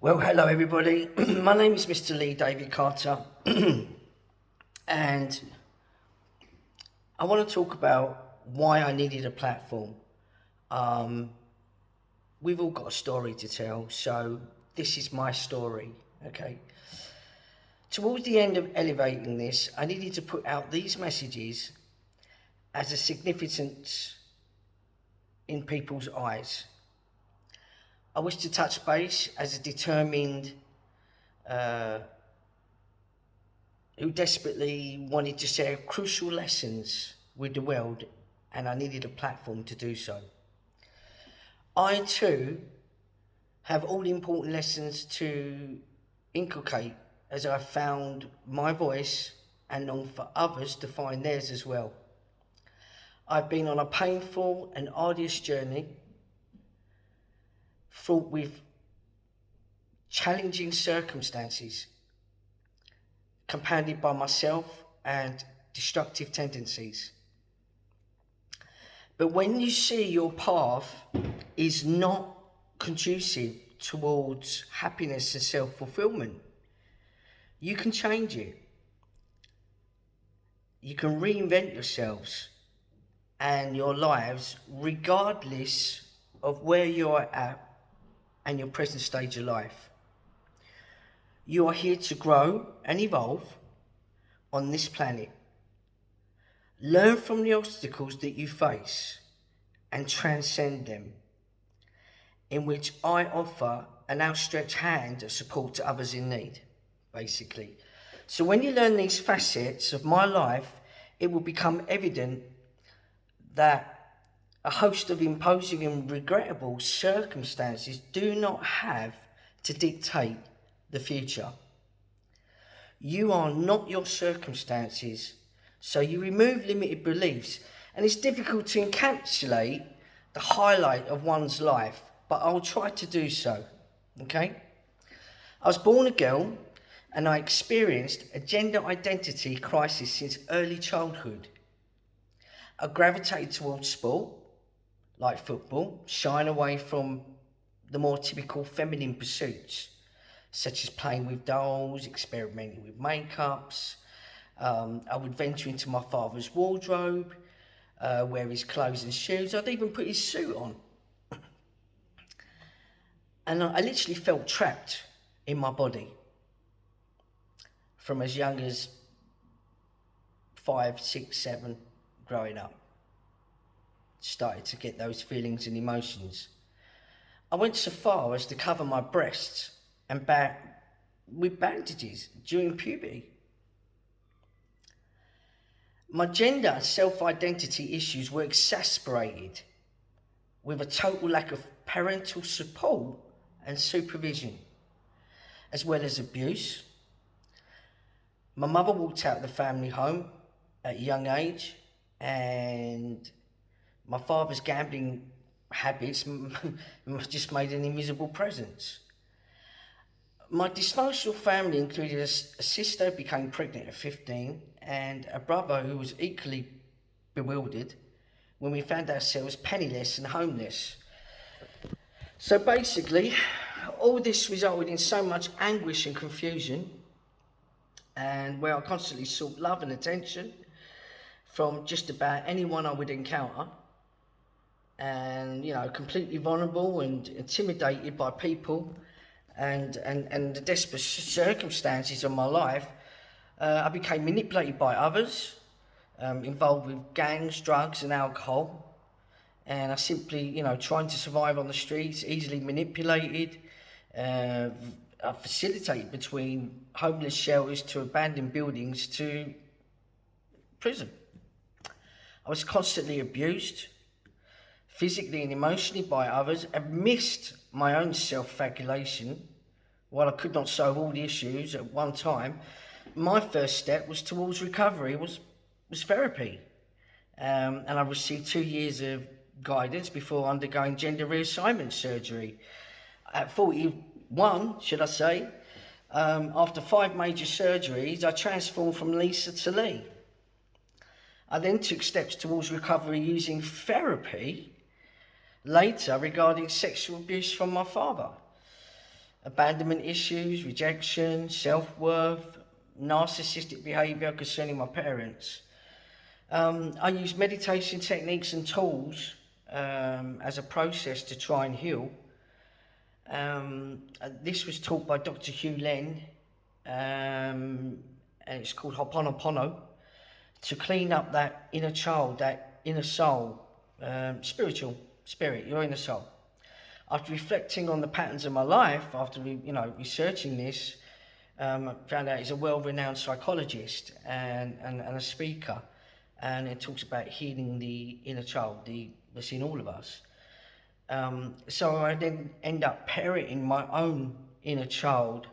Well, hello everybody. My name is Mr. Lee David Carter, and I want to talk about why I needed a platform. We've all got a story to tell, so this is my story, okay? Towards the end of elevating this, I needed to put out these messages as a significance in people's eyes. I wish to touch base as a determined who desperately wanted to share crucial lessons with the world, and I needed a platform to do so. I too have all the important lessons to inculcate as I found my voice and long for others to find theirs as well. I've been on a painful and arduous journey fraught with challenging circumstances, compounded by myself and destructive tendencies. But when you see your path is not conducive towards happiness and self-fulfillment, you can change it. You can reinvent yourselves and your lives regardless of where you're at and your present stage of life. You are here to grow and evolve on this planet. Learn from the obstacles that you face and transcend them, in which I offer an outstretched hand of support to others in need, basically. So when you learn these facets of my life, it will become evident that a host of imposing and regrettable circumstances do not have to dictate the future. You are not your circumstances, so you remove limited beliefs, and it's difficult to encapsulate the highlight of one's life, but I'll try to do so, okay? I was born a girl, and I experienced a gender identity crisis since early childhood. I gravitated towards sport, like football, shying away from the more typical feminine pursuits, such as playing with dolls, experimenting with makeups. I would venture into my father's wardrobe, wear his clothes and shoes. I'd even put his suit on. And I literally felt trapped in my body from as young as 5, 6, 7, growing up. Started to get those feelings and emotions. I went so far as to cover my breasts and back with bandages during puberty. My gender and self-identity issues were exacerbated with a total lack of parental support and supervision, as well as abuse. My mother walked out of the family home at a young age, and my father's gambling habits just made an invisible presence. My dysfunctional family included a sister who became pregnant at 15 and a brother who was equally bewildered when we found ourselves penniless and homeless. So basically, all this resulted in so much anguish and confusion, and where I constantly sought love and attention from just about anyone I would encounter, and completely vulnerable and intimidated by people and the desperate circumstances of my life. I became manipulated by others, involved with gangs, drugs and alcohol, and I simply, trying to survive on the streets, easily manipulated, I facilitated between homeless shelters to abandoned buildings to prison. I was constantly abused, physically and emotionally by others, amidst my own self-flagellation. While I could not solve all the issues at one time, my first step was towards recovery, was therapy. And I received 2 years of guidance before undergoing gender reassignment surgery. At 41, should I say, after 5 major surgeries, I transformed from Lisa to Lee. I then took steps towards recovery using therapy later regarding sexual abuse from my father. abandonment issues, rejection, self-worth, narcissistic behaviour concerning my parents. I use meditation techniques and tools as a process to try and heal. This was taught by Dr. Hugh Len, and it's called Ho'oponopono, to clean up that inner child, that inner soul, spiritual spirit, your inner soul. After reflecting on the patterns of my life, after researching this, I found out he's a well-renowned psychologist and a speaker, and it talks about healing the inner child, that's in all of us. So I then end up parenting my own inner child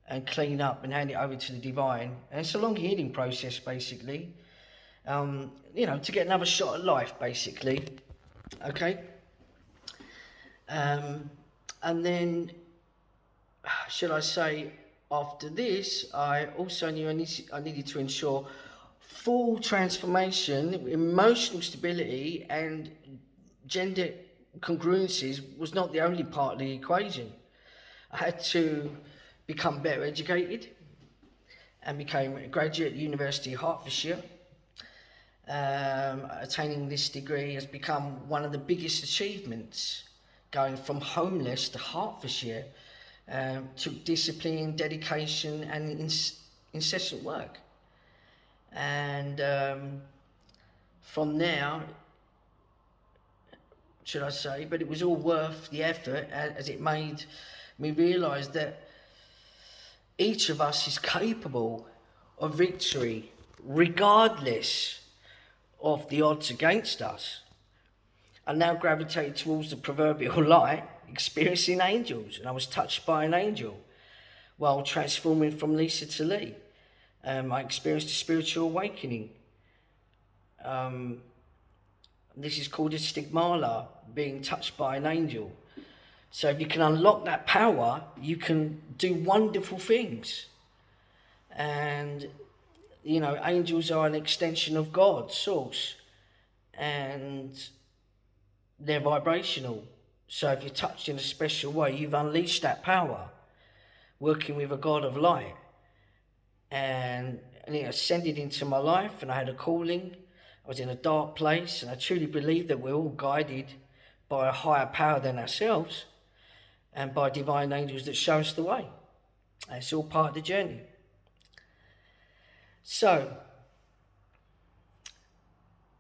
and clean up and hand it over to the divine. And it's a long healing process, basically. To get another shot at life, basically. Okay? And then, should I say, after this, I also knew I needed to ensure full transformation, emotional stability, and gender congruencies was not the only part of the equation. I had to become better educated and became a graduate at the University of Hertfordshire. Attaining this degree has become one of the biggest achievements. Going from homeless to Hertfordshire took discipline, dedication, and incessant work. And from there, should I say, but it was all worth the effort, as it made me realise that each of us is capable of victory, regardless of the odds against us. I now gravitate towards the proverbial light, experiencing angels, and I was touched by an angel while transforming from Lisa to Lee. I experienced a spiritual awakening. This is called a stigmala, being touched by an angel. So if you can unlock that power, you can do wonderful things. And, angels are an extension of God, source, and they're vibrational. So if you're touched in a special way, you've unleashed that power, working with a God of light. And it ascended into my life, and I had a calling. I was in a dark place, and I truly believe that we're all guided by a higher power than ourselves and by divine angels that show us the way. It's all part of the journey. So,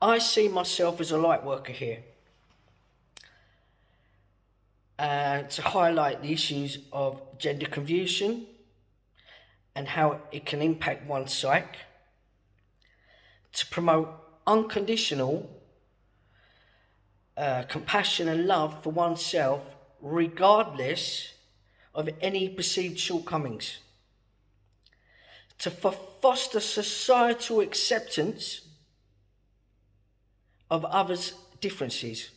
I see myself as a light worker here to highlight the issues of gender confusion and how it can impact one's psyche, to promote unconditional compassion and love for oneself, regardless of any perceived shortcomings, to foster societal acceptance of others' differences.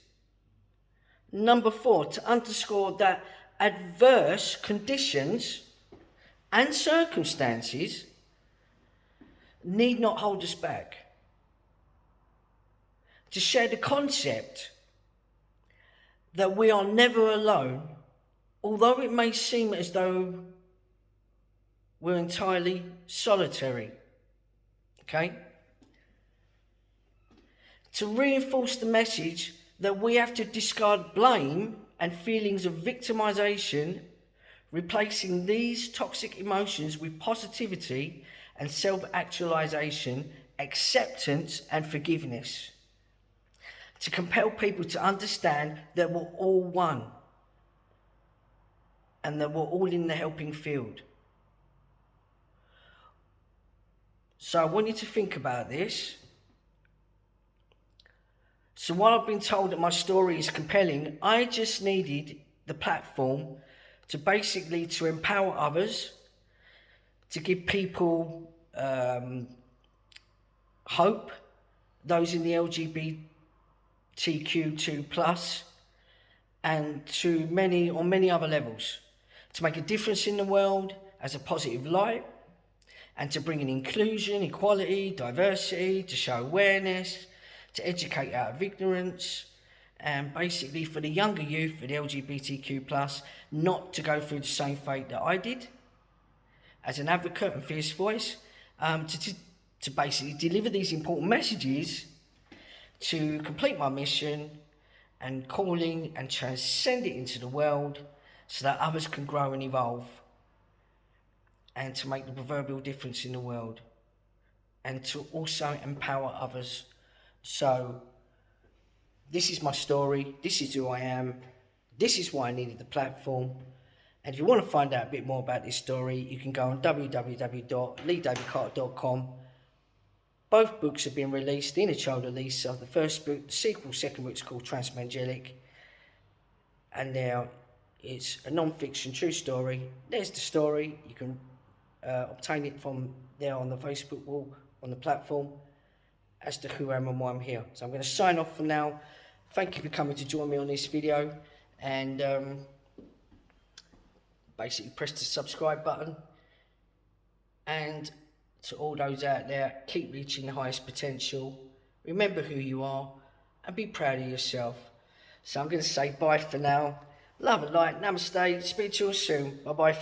Number 4, to underscore that adverse conditions and circumstances need not hold us back. To share the concept that we are never alone, although it may seem as though we're entirely solitary. Okay? To reinforce the message that we have to discard blame and feelings of victimization, replacing these toxic emotions with positivity and self-actualization, acceptance and forgiveness. To compel people to understand that we're all one and that we're all in the helping field. So I want you to think about this. So while I've been told that my story is compelling, I just needed the platform to basically to empower others, to give people hope, those in the LGBTQ2+, and to many other levels, to make a difference in the world as a positive light, and to bring in inclusion, equality, diversity, to show awareness, to educate out of ignorance, and basically for the younger youth, for the LGBTQ+, not to go through the same fate that I did, as an advocate and fierce voice, to basically deliver these important messages to complete my mission and calling and transcend it into the world so that others can grow and evolve and to make the proverbial difference in the world and to also empower others. So this is my story, this is who I am, this is why I needed the platform. And if you want to find out a bit more about this story, you can go on www.leedavidcarter.com. Both books have been released in a child release. So the first book, the sequel, second book is called Transmangelic. And now it's a non-fiction true story. There's the story. You can obtain it from there on the Facebook wall, on the platform, as to who I am and why I'm here. So I'm going to sign off for now. Thank you for coming to join me on this video. And basically press the subscribe button. And to all those out there, keep reaching the highest potential. Remember who you are and be proud of yourself. So I'm going to say bye for now. Love and light. Namaste. Speak to you soon. Bye bye.